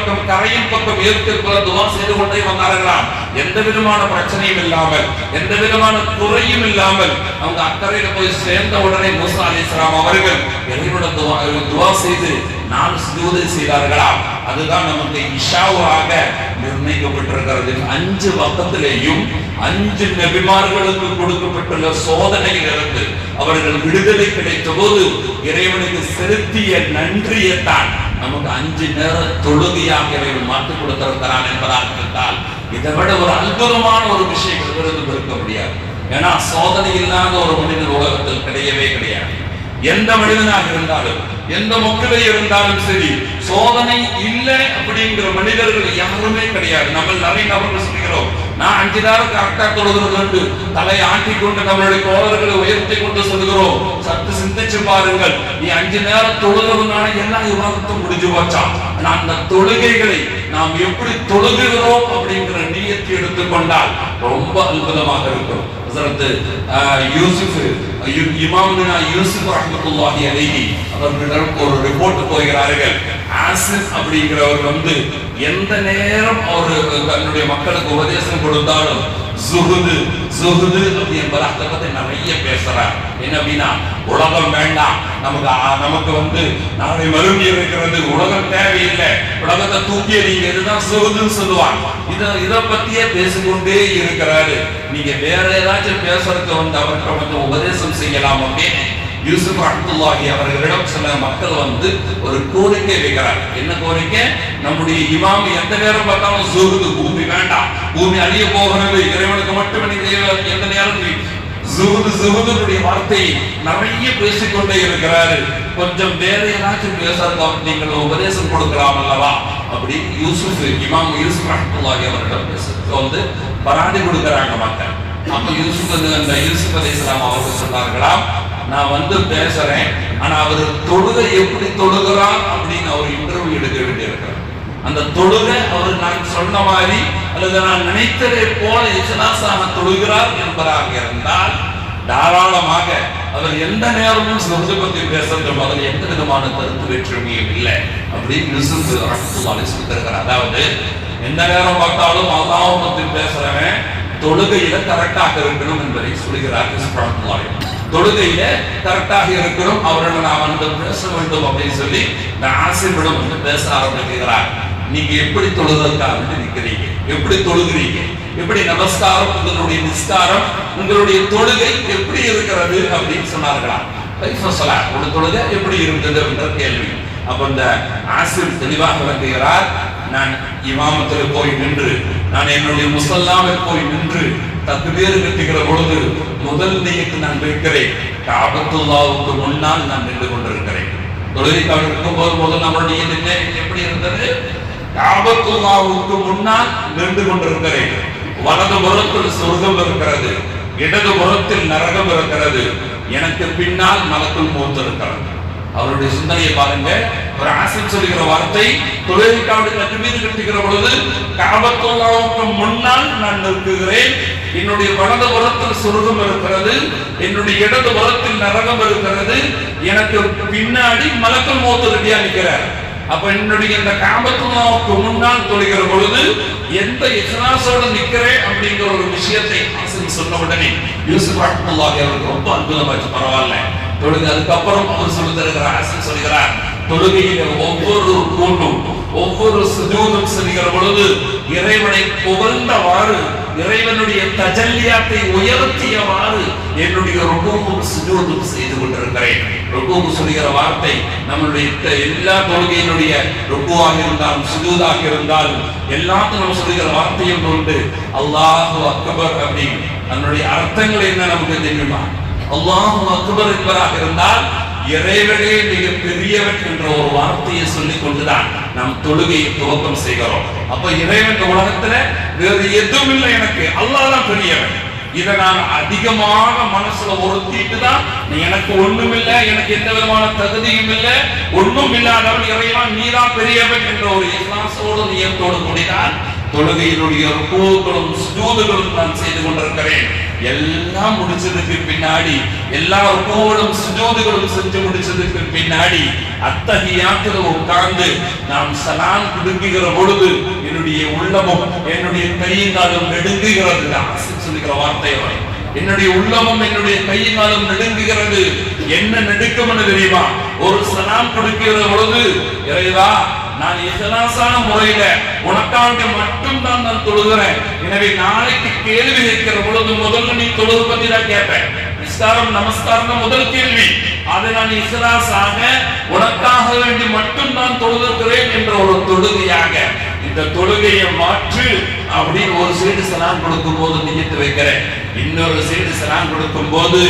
பக்கம் ஏற்க துஆ செய்து கொண்டே வந்தார்களாம். எந்த விதமான பிரச்சனையும் இல்லாமல் எந்த விதமான குறையும் இல்லாமல் அவங்க அக்கறையில போய் சேர்ந்த உடனே மூஸா அலைஹிஸ்ஸலாம் அவர்கள் இறைவனுடைய துஆ செய்து 4 சுஜூது செய்தார்களாம். அதுதான் நமக்கு இஷாவாக நிர்ணயிக்கப்பட்டிருக்கிறது. 5 வக்திலேயும் 5 நபிமார்களுக்கு கொடுக்கப்பட்டுள்ள சோதனையிலிருந்து அவர்கள் விடுதலை கிடைத்த போது இறைவனுக்கு செலுத்திய நன்றியை தான் நமக்கு 5 நேர தொழுகையாக இறைவன் மாற்றிக் கொடுத்திருக்கிறான் என்பதாக இருந்தால் இதை விட ஒரு அற்புதமான ஒரு விஷயம் இருக்க முடியாது. ஏன்னா சோதனை இல்லாத ஒரு மனிதன் உலகத்தில் கிடையவே கிடையாது. எந்த மனிதனாக இருந்தாலும் எந்த மக்களே இருந்தாலும் சரி, சோதனை இல்லை அப்படிங்கிற மனிதர்கள் யாருமே கிடையாது. நம்ம நிறைய நபர்கள் சொல்கிறோம், நான் 5 நேரம் கரெக்டா தொழுகிறது தலையை ஆட்டிக்கொண்டு நம்மளுடைய கோளர்களை உயர்த்தி கொண்டு சொல்கிறோம். சற்று சிந்திச்சு பாருங்கள், நீ 5 நேரம் தொழுகிறதுனால எல்லா விவாதத்தும் முடிஞ்சு போச்சான். ஆனா அந்த தொழுகைகளை நாம் எப்படி தொழுகிறோம் அப்படிங்கிற நியத்தை எடுத்துக்கொண்டால் ரொம்ப அற்புதமாக இருக்கும். யூசுப் ரஹ்மத்துல்லாஹி அலைஹி அவர்களிடம் ஒரு ரிப்போர்ட் போகிறார்கள். ஆசிப் அப்படிங்கிறவர் எந்த நேரம் அவர் தன்னுடைய மக்களுக்கு உபதேசம் கொடுத்தாலும் ஜுஹுது அப்படி என்பதாக பத்தி நிறைய பேசுறார். என்ன அப்படின்னா, உலகம் வேண்டாம், நமக்கு நாளை மறுபடி இருக்கிறது, உலகம் தேவையில்லை, உலகத்தை தூக்கி எறிங்க, இதுதான் ஜுஹுதுன்னு சொல்லுவாங்க. இதை பத்தியே பேசிக்கொண்டே இருக்கிறாரு. நீங்க வேற ஏதாச்சும் பேசுறதுக்கு அவருக்கு உபதேசம் செய்யலாம் அப்படின்னு யூசுப் ரஹ்மத்துல்லாஹி அவர்களிடம் சில மக்கள் ஒரு கோரிக்கை வைக்கிறார். என்ன கோரிக்கை? நம்முடைய இமாம் எந்த நேரம் பார்த்தாலும் ஜுஹுது, பூமி வேண்டாம், பூமி அழிய போகிறது, இறைவனுக்கு மட்டுமே எந்த நேரம் ஜுஹுதுடைய வார்த்தையை நிறைய பேசிக்கொண்டே இருக்கிறாரு. கொஞ்சம் வேற ஏதாச்சும் பேசுறதா நீங்கள் உபதேசம் கொடுக்கலாம் அல்லவா அப்படி இமாம் யூசுப் ரஹ்மத்துல்லாஹி அவர்களிடம் பேசுறதுக்கு பராதி கொடுக்கிறாங்க மக்கள். அப்ப யூசுப் அலைஹிஸ்ஸலாம் அவர்கள் சொன்னார்களாம், நான் பேசுறேன், ஆனா அவர் தொழுகை எப்படி தொழுகிறார் அப்படின்னு அவர் இன்டர்வியூ எடுக்க வேண்டியிருக்கிறார். அந்த தொழுகை அவர் நான் சொன்ன மாதிரி அல்லது நான் நினைத்ததை போல இஸ்லாசாக தொழுகிறார் என்பதாக இருந்தால் தாராளமாக அவர் எந்த நேரமும் சுஹது பத்தி பேசுறதும் அதில் எந்த விதமான கருத்து வேற்றுமையும் இல்லை அப்படின்னு யூசுப் ரஹ்மத்துல்லாஹி சொல்லியிருக்கிறார். அதாவது எந்த நேரம் பார்த்தாலும் அல்லாஹ் பத்தி பேசுறவன் தொழுகையில கரெக்டாக இருக்கணும் என்பதை சொல்கிறார் யூசுப் ரஹ்மத்துல்லாஹி. தொழுகையில கரெக்டாக இருக்கணும், அவர்களை நான் பேச வேண்டும் அப்படின்னு சொல்லி ஆசிரியரிடம் பேச ஆரம்பிக்கிறார். நீங்க எப்படி தொழுதற்காக நிற்கிறீங்க, எப்படி தொழுகிறீங்க, எப்படி நமஸ்காரம், உங்களுடைய நிஸ்காரம், உங்களுடைய தொழுகை எப்படி இருக்கிறது அப்படின்னு சொன்னார்களா. ஒரு தொழுகை எப்படி இருந்தது என்ற கேள்வி. அப்ப இந்த ஆசிரியர் தெளிவாக விளக்குகிறார், நான் இமாமத்தில் போய் நின்று, நான் என்னுடைய முஸல்லாவில் போய் நின்று தக்பீர் கட்டுகிற பொழுது முதல் நியத்து நான் வைக்கிறேன், காபத்துல்லாவுக்கு முன்னால் நான் நின்று கொண்டிருக்கிறேன். தொழுகைக்காக இருக்கும்போது முதல் நம்மளுடைய நிர்ணயம் எப்படி இருந்தது? காபத்துல்லாவுக்கு முன்னால் நின்று கொண்டிருக்கிறேன். வலது புறத்தில் சொர்க்கம் இருக்கிறது, இடது புறத்தில் நரகம் இருக்கிறது, எனக்கு பின்னால் மலக்குல் மௌத் இருக்கிறது. அவருடைய சிந்தனையை பாருங்க. ஒரு ஆசிரியர் சொல்லுகிற வார்த்தை, தொழுகைக்காக தக்பீர் கட்டுகிற பொழுது காபத்துல்லாவுக்கு முன்னால் நான் நிற்கிறேன், என்னுடைய வலது புறத்தில் சொர்க்கம் இருக்கிறது, என்னுடைய இடது புறத்தில் நரகம் இருக்கிறது, எனக்கு பின்னாடி மலக்குல் மௌத் ரெடியா நிற்கிறார். அப்ப என்னுடைய இந்த காபத்துல்லாவுக்கு முன்னால் தொழுகிற பொழுது எந்த இஹ்லாஸோட நிக்கிறேன் அப்படிங்கிற ஒரு விஷயத்தை ஆசிரியர் சொன்ன உடனே யூசுப் ரஹ்மத்துல்லாஹி அவருக்கு ரொம்ப அற்புதமாச்சு. பரவாயில்ல தொழுகை. அதுக்கப்புறம் அவர் சொல்லி தருகிற ஆசிரியர் சொல்கிறார், தொழுகையில ஒவ்வொரு கூண்டும் ஒவ்வொரு சுஜூதும் செய்கிற பொழுது இறைவனை புகழ்ந்தவாறு இறைவனுடைய தஜல்லியாத்தை உயர்த்தியவாறு என்னுடைய ருகூவும் சுஜூதும் செய்து கொண்டிருக்கிறேன். ருகூவு சொல்கிற வார்த்தை நம்மளுடைய எல்லா தொழுகையினுடைய ருகூவாக இருந்தாலும் சுஜூதாக இருந்தாலும் எல்லாத்தையும் நம்ம சொல்கிற வார்த்தையும் உண்டு. அல்லாஹு அக்பர் அப்படின்னு அதனுடைய அர்த்தங்கள் என்ன நமக்கு தெரியுமா? அல்லாஹு அக்பர் என்பதாக இருந்தால் இறைவனே மிக பெரியவன் என்ற ஒரு வார்த்தையை சொல்லிக் கொண்டுதான் நாம் தொழுகையை துவக்கம் செய்கிறோம். அப்ப இறைவன் உலகத்துல வேறு எதுவும் இல்லை, எனக்கு அல்லாஹ் தான் பெரியவன். இதை நான் அதிகமாக மனசுல உறுத்திட்டு தான் எனக்கு ஒண்ணும் இல்லை, எனக்கு எந்த விதமான தகுதியும் இல்லை, ஒண்ணும் இல்லாதவன் இறைவன் நீதான் பெரியவன் என்ற ஒரு இஸ்லாசோடு நியத்தோடு கூடிதான் தொழுகையினுடைய ருகூகளும் சுஜூதுகளும் நான் செய்து கொண்டிருக்கிறேன். எல்லாம் முடிச்சதுக்கு பின்னாடி எல்லா ருகூகளும் சுஜூதுகளும் செஞ்சு முடிச்சதுக்கு பின்னாடி அத்தஹியாத்துல உட்கார்ந்து நாம் சலாம் கொடுக்குகிற பொழுது என்னுடைய உள்ளமும் என்னுடைய கையினாலும் நெடுங்குகிறது. சொல்லுகிற வார்த்தை வரை என்னுடைய உள்ளமும் என்னுடைய கையினாலும் நெடுங்குகிறது. என்ன நெடுக்கும்னு தெரியுமா? ஒரு சலாம் கொடுக்கிற பொழுது இறைவா நான் இஹ்லாஸான முறையில உனக்காக மட்டும் தான் நான் தொழுகிறேன். எனவே நாளைக்கு கேள்வி கேட்கிற பொழுது முதல்ல நீ தொழுது பத்தி தான் கேட்பேன். நிஸ்காரம் நமஸ்காரம் முதல் கேள்வி. அதை நான் இஹ்லாஸாக உனக்காக வேண்டி மட்டும் தான் தொழுகிறேன் என்ற ஒரு தொழுகையாக இந்த தொழுகையை மாற்று அப்படின்னு ஒரு சைடு சலாம் கொடுக்கும் போது நியத்து வைக்கிறேன். இன்னொரு சைடு சலாம் கொடுக்கும் போது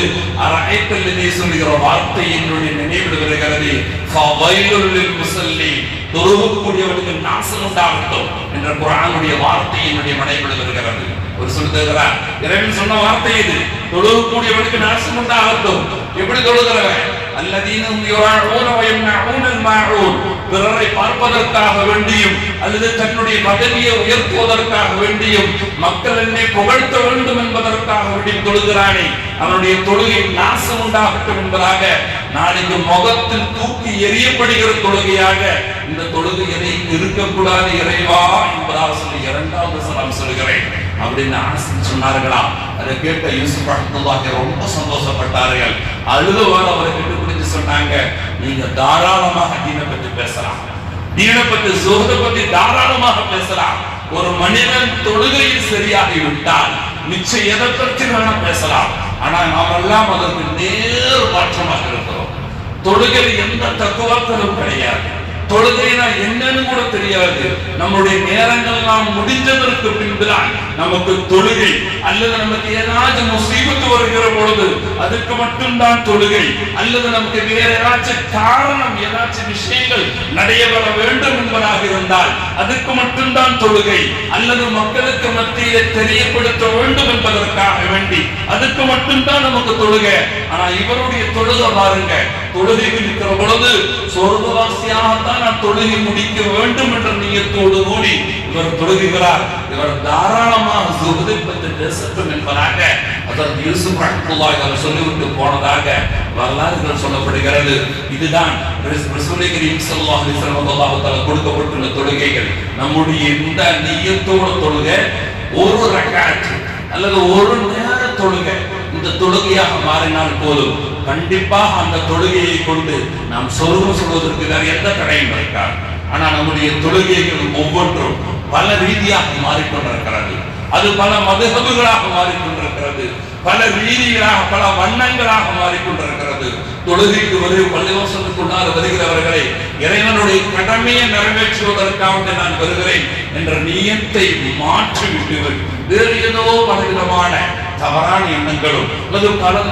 அரஐத்தல்லதி சொல்லுகிற வார்த்தை என்னுடைய நினைவில் வருகிறது. ஃபவைலுல் லில் முஸல்லி தொழுகக்கூடியவனுக்கு நாசம் உண்டாகட்டும் என்ற குர்ஆனுடைய வார்த்தை என்னுடைய மனதில் வருகிறது. ஒரு சொல்லுகிறார், இறைவன் சொன்ன வார்த்தை இது. தொழுகக்கூடியவனுக்கு நாசம் உண்டாகட்டும். எப்படி தொழுகிறவன்? அல்லதீனும் யுராஊன வ யம்னஊனல் மாஊன், பிறரை பார்ப்பதற்காக வேண்டியும் அல்லது தன்னுடைய பதவியை உயர்த்துவதற்காக வேண்டியும் மக்கள் என்னை புகழ்த்த வேண்டும் என்பதற்காக வேண்டி தொழுகிறானே, அவனுடைய தொழுகை நாசம் உண்டாகட்டும் என்பதாக நாளைக்கு முகத்தில் தூக்கி எறியப்படுகிற தொழுகையாக இந்த தொழுகையை இருக்கக்கூடாது இறைவா என்பதாக சொல்லி இரண்டாவது சலாம் சொல்கிறேன் அப்படின்னு ஆசிரியர் சொன்னார்களா. அதை கேட்ட யூசுப் ரஹ்மத்துல்லாஹி ரொம்ப சந்தோஷப்பட்டார்கள். அழுதவாறு அவரை கிட்ட பிடிச்சு சொன்னாங்க, நீங்க தாராளமாக தீனை பற்றி பேசலாம், தீனை பற்றி சுஹத பற்றி தாராளமாக பேசலாம். ஒரு மனிதன் தொழுகையில் சரியாகி விட்டால் மிச்சம் எதை பற்றி வேணா பேசலாம். ஆனா நாம் எல்லாம் அதற்கு நேர் மாற்றமாக இருக்கிறோம். தொழுகையில் எந்த தக்குவாக்களும் கிடையாது. தொழுகைனா என்னன்னு கூட தெரியாது. நம்முடைய நேரங்கள் நாம் முடிஞ்சதற்கு பின்புதான் நமக்கு தொழுகை அல்லது நமக்கு ஏதாச்சும் முசீபத்து வருகிற பொழுது அதுக்கு மட்டும்தான் தொழுகை அல்லது நமக்கு வேற ஏதாச்சும் காரணம் ஏதாச்சும் விஷயங்கள் நடைபெற வேண்டும் என்பதாக இருந்தால் அதுக்கு மட்டும்தான் தொழுகை அல்லது மக்களுக்கு மத்தியிலே தெரியப்படுத்த வேண்டும் என்பதற்காக வேண்டி அதுக்கு மட்டும்தான் நமக்கு தொழுகை. ஆனா இவருடைய தொழுகை பாருங்க, தொழுகைக்கு நிற்கிற பொழுது சொர்க்கவாசியாகத்தான் நான் தொழுகை முடிக்க வேண்டும் என்ற நியத்தோடு கூடி இவர் தொழுகிறார். இவர் தாராளமாக சுஹதை பற்றி பேசட்டும் என்பதாக அதற்கு யூசுப் ரஹ்மத்துல்லாஹி அவர் சொல்லிவிட்டு போனதாக வரலாறுகள் சொல்லப்படுகிறது. இதுதான் ரசூலுல்லாஹி கரீம் ஸல்லல்லாஹு அலைஹி வஸல்லம் கொடுக்கப்பட்டுள்ள தொழுகைகள். நம்முடைய இந்த நியத்தோடு தொழுகை ஒரு ரக்காத் அல்லது ஒரு நேர தொழுகை இந்த தொழுகையாக மாறினால் போதும். கண்டிப்பாக அந்த தொழுகையை கொண்டு நாம் சொர்க்கம் சொல்வதற்கு வேற எந்த தடையும் இருக்காது. ஆனா நம்முடைய தொழுகைகள் ஒவ்வொன்றும் பல ரீதியாக மாறிக்கொண்டிருக்கிறது. அது பல மதுஹபுகளாக மாறிக்கொண்டிருக்கிறது, பல ரீதிகளாக பல வண்ணங்களாக மாறிக்கொண்டிருக்கிறது. தொழுகைக்கு பள்ளிவாசலுக்குள்ளாக வருகிறவர்களை இறைவனுடைய கடமையை நிறைவேற்றுவதற்காக நான் வருகிறேன் என்ற நியத்தை மாற்றிவிட்டு வேறு ஏதோ பலவிதமான தவறான எண்ணங்களும்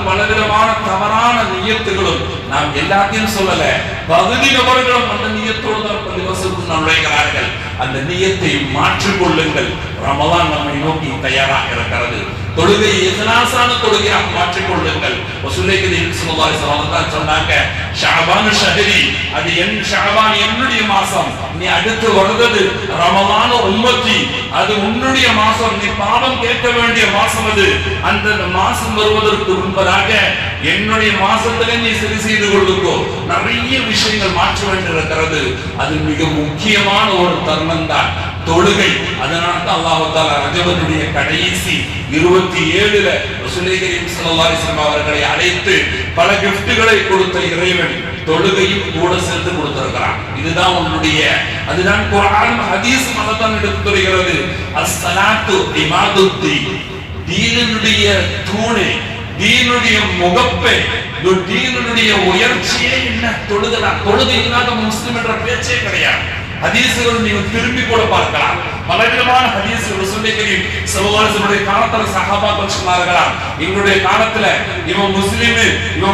பலவிதமான தவறான நியத்துகளும் நாம் எல்லாத்தையும் சொல்லல, பகுதி நபர்களும் அந்த நியத்தோடு தான் பள்ளிவாசலுக்கு நுழைகிறார்கள். அந்த நியத்தை மாற்றிக் கொள்ளுங்கள். ரமலான் நம்மை நோக்கி தயாராக இருக்கிறது. தொழுகை இஹ்லாஸான தொழுகையாக மாற்றிக் கொள்ளுங்கள். ரசூலுல்லாஹி ஸல்லல்லாஹு அலைஹி வஸல்லம் சொன்னாங்க, ஷஅபான் ஷஹரி, அது ஷஅபான் என்னுடைய மாசம், நீ அடுத்து வருவது ரமலான் உம்மத்தி, அது உன்னுடைய மாசம், நீ பாவம் கேட்க வேண்டிய மாசம் அது. அந்த மாசம் வருவதற்கு முன்பதாக என்னுடைய மாசத்திலே நீ சரி செய்து கொள்ளுக்கோ. நிறைய விஷயங்கள் மாற்ற வேண்டியிருக்கிறது. அது மிக முக்கியமான ஒரு தருணம் தான் தொழுகை. அதனால தான் அல்லாஹ் தஆலா ரஜபனுடைய கடைசி 27 ரசூலுல்லாஹி ஸல்லல்லாஹு அலைஹி வஸல்லம் அவர்களை அழைத்து பல கிஃப்ட்களை கொடுத்த இறைவன் தொழுகையும் கூட சேர்த்து கொடுத்திருக்கிறான். இதுதான் உன்னுடைய, அதுதான் குர்ஆன் ஹதீஸ் மதத்தான் எடுத்துரைக்கிறது. அஸ்ஸலாத்து இமாதுத்தீன், தீனுடைய தூணே, தீனுடைய முகப்பே, தீனுடைய உயர்ச்சியே என்ன? தொழுகலாம். தொழுகை இல்லாத முஸ்லிம் என்ற பேச்சே கிடையாது. ஹதீசுகள் நீங்க திரும்பி கூட பார்க்கலாம். பலவிதமான ஹதீசுகள் சொல்லிக்கிறேன். சல்லல்லாஹு காலத்துல சஹாபாக்கள் சொன்னார்களாம், எங்களுடைய காலத்துல இவன்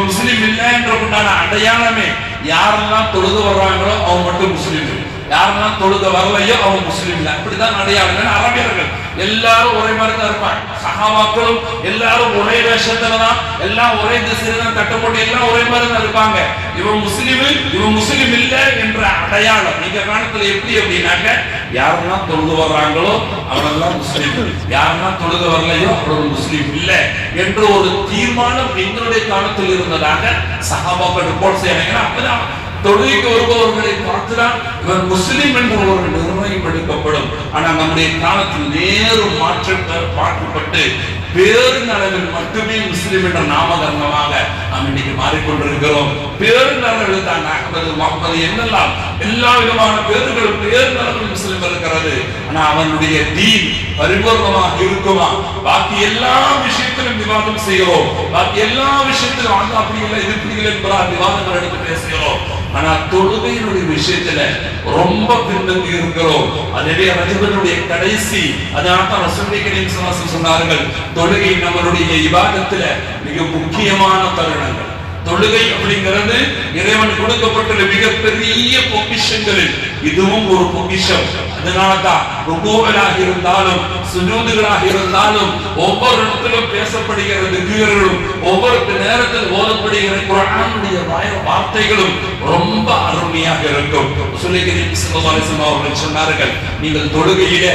முஸ்லிம் இல்லை என்ற உண்டான அடையாளமே யாரெல்லாம் தொழுக வர்றாங்களோ அவங்க மட்டும் முஸ்லிம், யாரெல்லாம் தொழுக வரலையோ அவங்க முஸ்லிம் இல்லை. அப்படிதான் அடையாளம். அரபியர்கள் எல்லாரும் ஒரே மாதிரி தான் இருப்பாங்க. சஹாபாக்களும் எல்லாரும் ஒரே வேஷத்துல தான், எல்லாம் ஒரே திசையில தான் தட்டப்பட்டு எல்லாம் ஒரே மாதிரி தான் இருப்பாங்க. இவன் முஸ்லிம் இல்லை என்ற அடையாளம் நீங்க காலத்துல எப்படி அப்படின்னாக்க, யாரெல்லாம் தொழுது வர்றாங்களோ அவரெல்லாம் முஸ்லிம், யாரெல்லாம் தொழுது வரலையோ அவர்கள் முஸ்லிம் இல்லை என்ற ஒரு தீர்மானம் எங்களுடைய காலத்தில் இருந்ததாக சஹாபாக்கள் ரிப்போர்ட் செய்யறாங்க. அப்பதான் தொழுகைக்கு வருபவர்களை பார்த்துதான் இவர் முஸ்லிம் என்ற ஒரு நிர்ணயம் எடுக்கப்படும். ஆனால் நம்முடைய காலத்தில் நேரு மாற்றப்பட்டு பேருநளவில் மட்டுமே முஸ்லிம் என்ற நாமகரணமாக நாம் இன்னைக்கு மாறிக்கொண்டிருக்கிறோம். பேருநளவில் தான் அகமது முகமது என்னெல்லாம் எல்லா விதமான பேர்களும் பேருநளவில் முஸ்லிம் இருக்கிறது. ஆனா அவனுடைய தீன் பரிபூர்ணமாக இருக்குமா? பாக்கி எல்லா விஷயத்திலும் விவாதம் செய்கிறோம், பாக்கி எல்லா விஷயத்திலும் அந்த அப்படி இல்லை இது இப்படி இல்லை என்பதா விவாதங்கள் எடுத்து பேசுகிறோம். ஆனா தொழுகையினுடைய விஷயத்துல ரொம்ப பின்தங்கி இருக்கிறோம். அதுவே ரஜபனுடைய கடைசி, அதனால்தான் ரசூலுல்லாஹி கரீம் ஸல்லல்லாஹு அலைஹி வஸல்லம் சொன்னார்கள், தொழுகை நம்மளுடைய இபாதத்துல மிக முக்கியமான தருணங்கள். தொழுகை அப்படிங்கிறது இறைவன் கொடுக்கப்பட்டுள்ள மிகப்பெரிய பொக்கிஷங்களில் இதுவும் ஒரு பொக்கிஷம். அதனால்தான் ருகூஅலாக இருந்தாலும் சுஜூதுகளாக இருந்தாலும் ஒவ்வொரு இடத்திலும் பேசப்படுகிற திக்ர்களும் ஒவ்வொரு நேரத்தில் ஓதப்படுகிற குர்ஆனுடைய வார்த்தைகளும் ரொம்ப அருமையாக இருக்கும். ரசூலுல்லாஹி கரீம் ஸல்லல்லாஹு அலைஹி வஸல்லம் அவர்கள் சொன்னார்கள், நீங்கள் தொழுகையிலே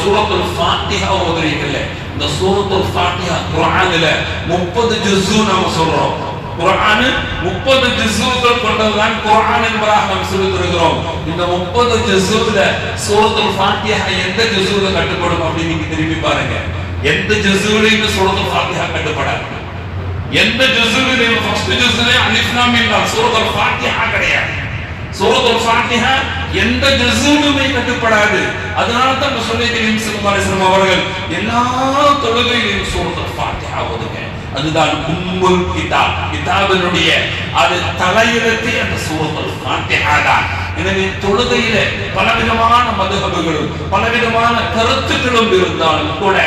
சூரத்துல் ஃபாத்திஹா ஓதுறீங்கல்ல, இந்த சூரத்துல் ஃபாத்திஹா குர்ஆனில 30 ஜுஸு நாம சொல்றோம். குர்ஆன் 30 ஜுஸுகள் கொண்டதுதான் குர்ஆன் என்பதாக நாம் சொல்லித் வருகிறோம். இந்த 30 ஜுஸுல சூரத்துல் ஃபாத்திஹா எந்த ஜுஸுல கட்டுப்படும் அப்படின்னு நீங்க திரும்பி பாருங்க. எந்த ஜுஸுலையும் சூரத்துல் ஃபாத்திஹா கட்டுப்படாது. எந்த ஜுஸுலையும் ஃபர்ஸ்ட் ஜுஸுல அலிஃப் லாம் மீம் சூரத்துல் ஃபாத்திஹா கிடையாது. சூரத்துல் ஃபாத்திஹா எந்த ஜுஸுலுமே கட்டுப்படாது. அதனால தான் ரசூலுல்லாஹி கரீம் ஸல்லல்லாஹு அலைஹி வஸல்லம் அவர்கள் எல்லா தொழுகையிலும் சூரத்துல் ஃபாத்திஹா ஓதுங்க. அதுதான் உம்முல் கிதாப், கிதாபினுடைய அது தலையெழுத்து அந்த சூரத்துல் ஃபாத்திஹா தான். எனவே தொழுகையில பலவிதமான மதுஹபுகளும் பலவிதமான கருத்துக்களும் இருந்தாலும் கூட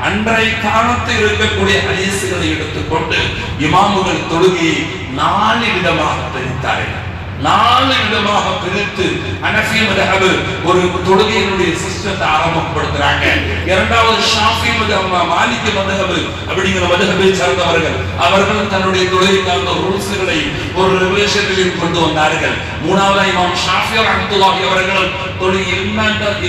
அன்றைய காலத்தில் இருக்கக்கூடிய ஹதீஸ்களை எடுத்துக்கொண்டு இமாமுகள் தொழுகையை 4 விதமாக பிரித்தார்கள். 4 விதமாக பிரித்து ஹனஃபி மذஹப் ஒரு தொழுகையினுடைய சிஸ்டத்தை ஆரம்பப்படுத்துறாங்க. இரண்டாவது ஷாஃபி மذஹப், மாலிகி மذஹப் அப்படிங்கிற மذஹபை சார்ந்தவர்கள் அவர்கள் தன்னுடைய தொழுகைக்கான ரூல்ஸ்களை ஒரு ரெகுலேஷனில் கொண்டு வந்தார்கள். மூணாவது இமாம் ஷாஃபி ரஹ்மத்துல்லாஹி அவர்கள் தொழுகை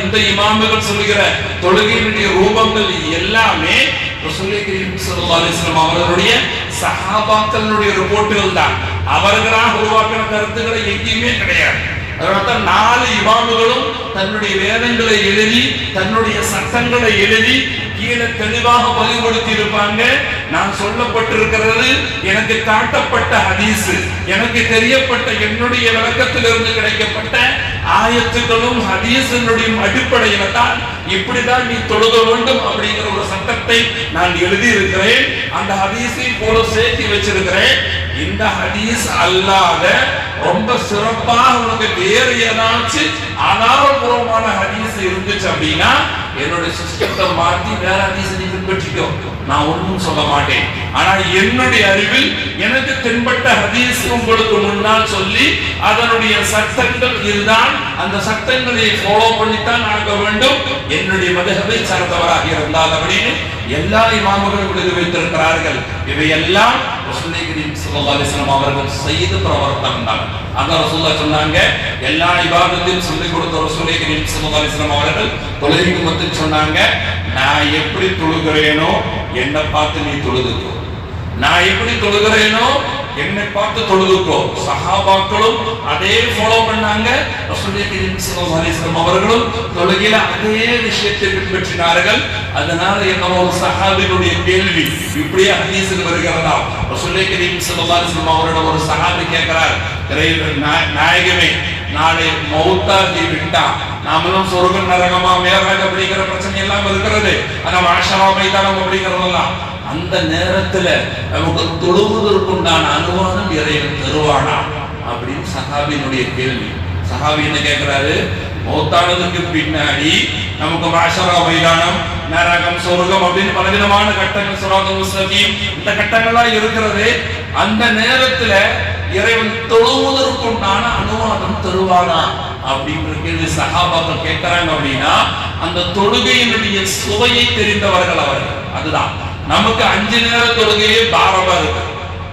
இந்த இமாம்கள் சொல்லுகிற தொழுகையினுடைய ரூபங்கள் எல்லாமே ரசூலுல்லாஹி கரீம் ஸல்லல்லாஹு அலைஹி வஸல்லம் அவர்களுடைய சஹாபாக்களுடைய ரிப்போர்ட்டுகள் தான். அவர்களாக உருவாக்கின கருத்துக்களை எங்கேயுமே கிடையாது. அதனால்தான் 4 இமாம்களும் தன்னுடைய வேதங்களை எழுதி தன்னுடைய சட்டங்களை எழுதி கீழே தெளிவாக பதிவுபடுத்தி இருப்பாங்க. நான் சொல்லப்பட்டிருக்கிறது எனக்கு காட்டப்பட்ட ஹதீஸ், எனக்கு தெரியப்பட்ட என்னுடைய விளக்கத்திலிருந்து கிடைக்கப்பட்ட ஆயத்துக்களும் ஹதீஸினுடைய அடிப்படையில தான் இப்படிதான் நீ தொழுக வேண்டும் அப்படிங்கிற ஒரு சட்டத்தை நான் எழுதி இருக்கிறேன். அந்த ஹதீஸை போல சேர்த்து வச்சிருக்கிறேன். இந்த ஹதீஸ் அல்லாத ரொம்ப சிறப்பாக உனக்கு வேறு ஏதாச்சும் ஆதாரபூர்வமான ஹதீஸ் இருந்துச்சு அப்படின்னா என்னுடைய சிஸ்டத்தை மாற்றி வேற ஹதீஸ் நீ பின்பற்றிக்கோ, நான் ஒன்றும் சொல்ல மாட்டேன். ஆனா என்னுடைய அறிவில் எனக்கு தென்பட்ட ஹதீஸ் உங்களுக்கு முன்னால் சொல்லி அதனுடைய சட்டங்கள் இதுதான், அந்த சட்டங்களை ஃபாலோ பண்ணித்தான் நடக்க வேண்டும் என்னுடைய மதஹபை சார்ந்தவராக இருந்தால் அப்படின்னு எல்லா இமாம்களும் எழுதி வைத்திருக்கிறார்கள். இவையெல்லாம் ரசூலுல்லாஹி கரீம் ஸல்லல்லாஹு அலைஹி வஸல்லம் அவர்கள் செய்து பிரவர்த்தனம் தான். அங்க ரசூலுல்லாஹ் சொன்னாங்க, எல்லா இபாதத்தையும் சொல்லிக் கொடுத்த ரசூலுல்லாஹி கரீம் ஸல்லல்லாஹு அலைஹி வஸல்லம் அவர்கள் தொழுகைக்கு மட்டும் சொன்னாங்க, நான் எப்படி தொழுகிறேனோ என்னை பார்த்து நீ தொழுதுக்கோ, நான் எப்படி தொழுகிறேனோ என்னை பார்த்து தொழுதுக்கோ. சஹாபாக்களும் அதே ஃபாலோ பண்ணாங்க. ரசூலுல்லாஹி கரீம் ஸல்லல்லாஹு அலைஹி வஸல்லம் அவர்களும் தொழுகையில அதே விஷயத்தை பின்பற்றினார்கள். அதனால என்ன ஒரு சஹாபியுடைய கேள்வி இப்படியே ஹதீஸில் வருகிறதா, ரசூலுல்லாஹி கரீம் ஸல்லல்லாஹு அலைஹி வஸல்லம் அவரோட ஒரு சஹாபி கேட்கிறார், நாயகமே நாளை மௌத்தாகி விட்டா நாமளும் சொர்க்கம் நரகமா மேராஜ் அப்படிங்கிற பிரச்சனை எல்லாம் இருக்கிறது. ஆனா மாஷரா மைதானம் அப்படிங்கிறதெல்லாம் அந்த நேரத்துல நமக்கு தொழுவதற்குண்டான அனுவாதம் இறைவன் தருவானா அப்படின்னு சஹாபியினுடைய கேள்வி. சஹாபி என்ன கேட்கிறாரு, மௌத்தானதுக்கு பின்னாடி நமக்கு மாஷரா மைதானம், நரகம், சொர்க்கம் அப்படின்னு பலவிதமான கட்டங்கள், சிராத்துல் முஸ்தகீம், இந்த கட்டங்கள்லாம் இருக்கிறது. அந்த நேரத்துல இறைவன் தொழுவதற்குண்டான அனுவாதம் தருவானா அப்படிங்கிற கேள்வி சஹாபாக்கள் கேட்கிறாங்க. அப்படின்னா அந்த தொழுகையினுடைய சுவையை தெரிந்தவர்கள் அவர்கள். அதுதான் நமக்கு 5 நேர தொழுகையே பாரமா இருக்கு.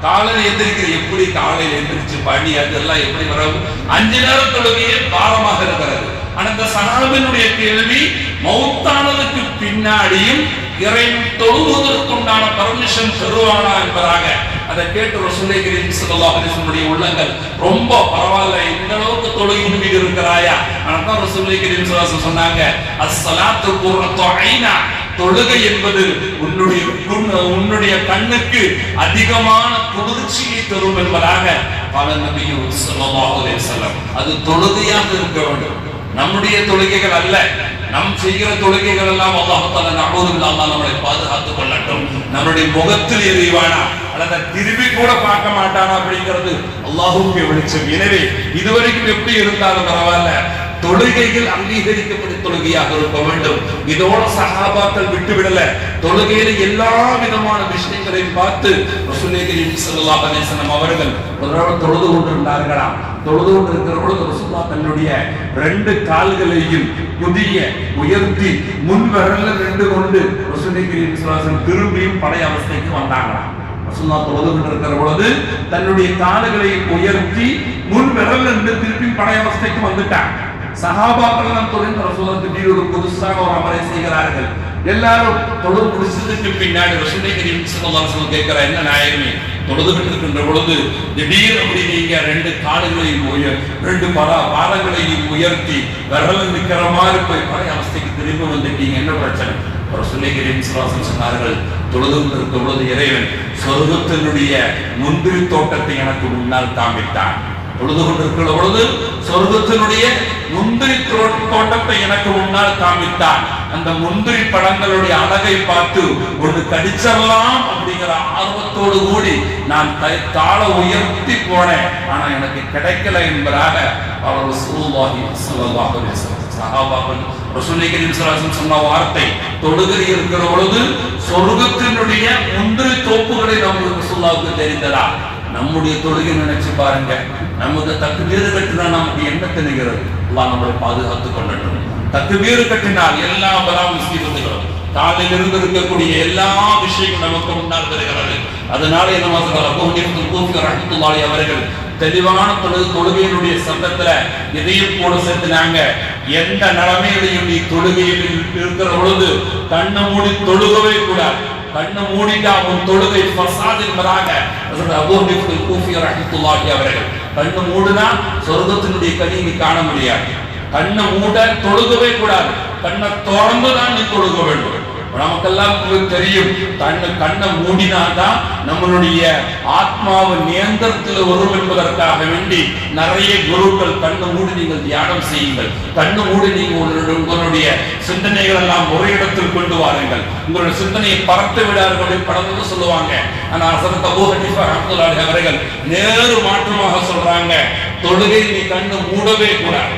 காலையில் எந்திரிக்கிற எப்படி காலையில் எந்திரிச்சு பணி அதெல்லாம் எப்படி வரும், 5 நேர தொழுகையே பாரமாக இருக்கிறது. ஆனா இந்த சஹாபினுடைய கேள்வி, மௌத்தானதுக்கு பின்னாடியும் இறைவன் தொழுவதற்குண்டான பர்மிஷன் தருவானா என்பதாக. அதை கேட்டு ரசூலுல்லாஹி ஸல்லல்லாஹு அலைஹி வஸல்லம் உள்ளங்கள் ரொம்ப பரவாயில்ல, இந்த அளவுக்கு தொழுகையின் மீது இருக்கிறாயா. ஆனால் ரசூலுல்லாஹி ஸல்லல்லாஹு அலைஹி வஸல்லம் சொன்னாங்க, அஸ்ஸலாத்து குர்ரத்து ஐனா, தொழுகை என்பது உன்னுடைய கண்ணுக்கு அதிகமான குளிர்ச்சியை தரும் என்பதாக பல நபிகள் ஸல்லல்லாஹு அலைஹி வஸல்லம். அது தொழுகையாக இருக்க வேண்டும், நம்முடைய தொழுகைகள் அல்ல. நம் செய்கிற தொழுகைகள் எல்லாம் அல்லாஹ் தஆலா நஅூதுபில்லாஹ் நம்மளை பாதுகாத்துக் கொள்ளட்டும். நம்முடைய முகத்தில் எறிவானா அல்லது திரும்பி கூட பார்க்க மாட்டானா அப்படிங்கிறது அல்லாஹ்வுக்கு வெளிச்சம். எனவே இதுவரைக்கும் எப்படி இருந்தாலும் பரவாயில்ல, தொழுகைகள் அங்கீகரிக்கப்பட்ட தொழுகையாக இருக்க வேண்டும். இதோட சஹாபாக்கள் விட்டுவிடல, தொழுகையில எல்லா விதமான விஷயங்களையும் பார்த்து ரசூலுல்லாஹி ஸல்லல்லாஹு அலைஹி வஸல்லம் அவர்கள் தொழுது கொண்டிருந்தார்களாம். தொழுது கொண்டிருக்கிற பொழுது ரசூலுல்லாஹ் தன்னுடைய 2 கால்களையும் புதிய உயர்த்தி முன் விரல்ல 2 கொண்டு ரசூலுல்லாஹி ஸல்லல்லாஹு அலைஹி வஸல்லம் திரும்பியும் பழைய அவஸ்தைக்கு வந்தாங்களாம். ரசூலுல்லாஹ் தொழுது கொண்டிருக்கிற பொழுது தன்னுடைய கால்களை உயர்த்தி முன் விரல்ல 2 திருப்பி பழைய அவஸ்தைக்கு வந்துட்டாங்க. சஹாபாக்கள் எல்லாம் தொழுது ரசூலுல்லாஹ் திடீர் ஒரு புதுசாக ஒரு அமலை செய்கிறார்கள். எல்லாரும் தொழுது முடிச்சதுக்கு பின்னாடி ரசூலுல்லாஹி ஸல்லல்லாஹு அலைஹி வஸல்லம் கேட்கிற, என்ன நாயகமே, தொழுதுகிட்டு இருக்கின்ற பொழுது திடீர் அப்படி நீங்க 2 கால்களையும் 2 பாதங்களையும் உயர்த்தி விரல் நிற்கிற மாதிரி போய் பழைய அவஸ்தைக்கு திரும்பி வந்துட்டீங்க, என்ன பிரச்சனை? ரசூலுல்லாஹி ஸல்லல்லாஹு அலைஹி வஸல்லம் சொன்னார்கள், தொழுது கொண்டிருக்கும் பொழுது இறைவன் சொர்க்கத்தினுடைய முந்திரி தோட்டத்தை எனக்கு முன்னால் காண்பித்தான். தொழுது கொண்டிருக்கிற பொழுது சொர்க்கத்தினுடைய முந்திரி தோட்டத்தை எனக்கு முன்னால் காண்பித்தான். அந்த முந்திரி பழங்களுடைய அழகை பார்த்து ஒன்று கடிச்சிடலாம் அப்படிங்கிற ஆர்வத்தோடு கூடி நான் தாள உயர்த்தி போனேன், ஆனா எனக்கு கிடைக்கல என்பதாக அவர் ரசூலுல்லாஹி ஸல்லல்லாஹு அலைஹி வஸல்லம் சஹாபாக்கள் ரசூலுல்லாஹி ஸல்லல்லாஹு அலைஹி வஸல்லம் சொன்ன வார்த்தை, தொழுகை இருக்கிற பொழுது சொர்க்கத்தினுடைய முந்திரி தோப்புகளை நமக்கு ரசூலுல்லாஹ்வுக்கு தெரிந்ததா? நம்முடைய தொழுகை நினைச்சு பாருங்க, நமக்கு தக்பீர் கட்டினா நமக்கு என்ன தெரிகிறது? அல்லாஹ் நம்மளை பாதுகாத்துக் கொள்ளட்டும். தக்பீர் கட்டினால் எல்லா பலாம் முஸ்லிம்களும் காலையில் இருந்து இருக்கக்கூடிய எல்லா விஷயங்களும் நமக்கு முன்னால் தெரிகிறது. அதனால என்ன ரஹ்மத்துல்லாஹி அவர்கள் தெளிவான தொழுகையினுடைய சத்தத்துல எதையும் கூட சேர்த்துனாங்க, எந்த நிலைமையிலையும் நீ தொழுகையில் இருக்கிற பொழுது கண்ணை மூடி தொழுகவே கூடாது. கண்ணை மூடிட்டா உன் தொழுகை ஃபஸாத் என்பதாக அபூ ஹனீஃபா கூஃபி ரஹ்மத்துல்லாஹி அவர்கள், கண்ணை மூடுனா சொர்க்கத்தினுடைய கனியை நீ காண முடியாது. கண்ணை மூட தொழுகவே கூடாது, கண்ணை திறந்துதான் நீ தொழுக வேண்டும். நமக்கெல்லாம் தெரியும், கண்ணை மூடினாதான் நம்மளுடைய ஆத்மாவை நியந்திரத்தில் வரும் என்பதற்காக வேண்டி நிறைய குருக்கள் கண்ணை மூடி நீங்கள் தியானம் செய்யுங்கள், கண்ணை மூடி நீங்கள் உங்களுடைய சிந்தனைகள் எல்லாம் ஒரே இடத்தில் கொண்டு வாருங்கள், உங்களுடைய சிந்தனையை பறத்து விடார்கள் படம்னு சொல்லுவாங்க. ஆனா ஹஸரத் அபூ ஹனீஃபா ரஹ்மத்துல்லாஹி அவர்கள் நேரு மாற்றமாக சொல்றாங்க, தொழுகை நீ கண்ணை மூடவே கூடாது,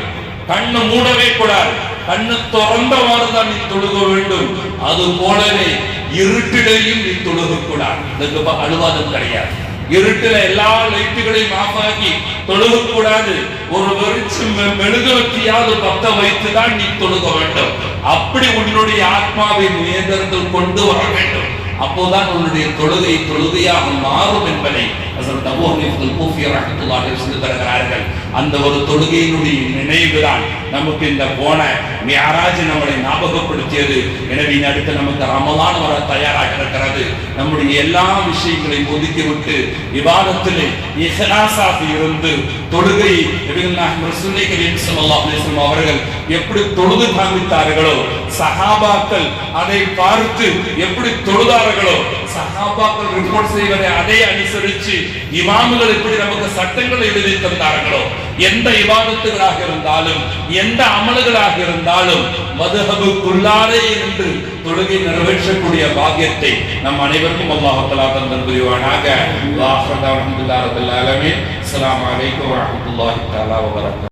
கண்ணு மூடவே கூடாது, கண்ணு திறந்தவாறு தான் நீ தொழுக வேண்டும். அது போலவே இருட்டிலையும் நீ தொழுக கூடாது. இதுக்கு அனுவாதம் கிடையாது. இருட்டுல எல்லா லைட்டுகளையும் ஆஃப் ஆக்கி தொழுக கூடாது. ஒரு வெளிச்சம் மெழுகுவர்த்தியாவது பத்த வைத்துதான் நீ தொழுக வேண்டும். அப்படி உன்னுடைய ஆத்மாவை நியந்திரத்தில் கொண்டு வர வேண்டும். அப்போதான் உன்னுடைய தொழுகை தொழுகையாக மாறும் என்பதை ஹஸரத் அபூ ஹனீஃபா கூஃபி ரஹ்மத்துல்லாஹி அலைஹி சொல்லி தருகிறார்கள். அந்த ஒரு தொழுகையினுடைய நினைவுதான் நமக்கு இந்த போன மிஅராஜ் நம்மளை ஞாபகப்படுத்தியது. எனவே அடுத்து நமக்கு ரமலான் வர தயாராக இருக்கிறது. நம்முடைய எல்லா விஷயங்களையும் ஒதுக்கிவிட்டு இபாதத்திலே இஹ்லாஸாக இருந்து தொழுகை ரசூலுல்லாஹி ஸல்லல்லாஹு அலைஹி வஸல்லம் அவர்கள் எப்படி தொழுது காண்பித்தார்களோ, சஹாபாக்கள் அதை பார்த்து எப்படி தொழுதார்களோ,
சஹாபாக்கள் ரிப்போர்ட் செய்வதை அதை அனுசரிச்சு இமாம்கள் எப்படி நமக்கு சட்டங்களை எழுதி தந்தார்களோ, எந்த இபாதத்துகளாக இருந்தாலும் எந்த அமல்களாக இருந்தாலும் மதுஹபுக்குள்ளாரே இருந்து தொழுகை நிறைவேற்றக்கூடிய பாக்கியத்தை நம் அனைவருக்கும் அல்லாஹ் தஆலா தந்தல் புரிவானாக. அல்ஹம்துலில்லாஹி ரப்பில் ஆலமீன். அஸ்ஸலாமு அலைக்கும் வ ரஹ்மத்துல்லாஹி தஆலா வ பரகாத்துஹு.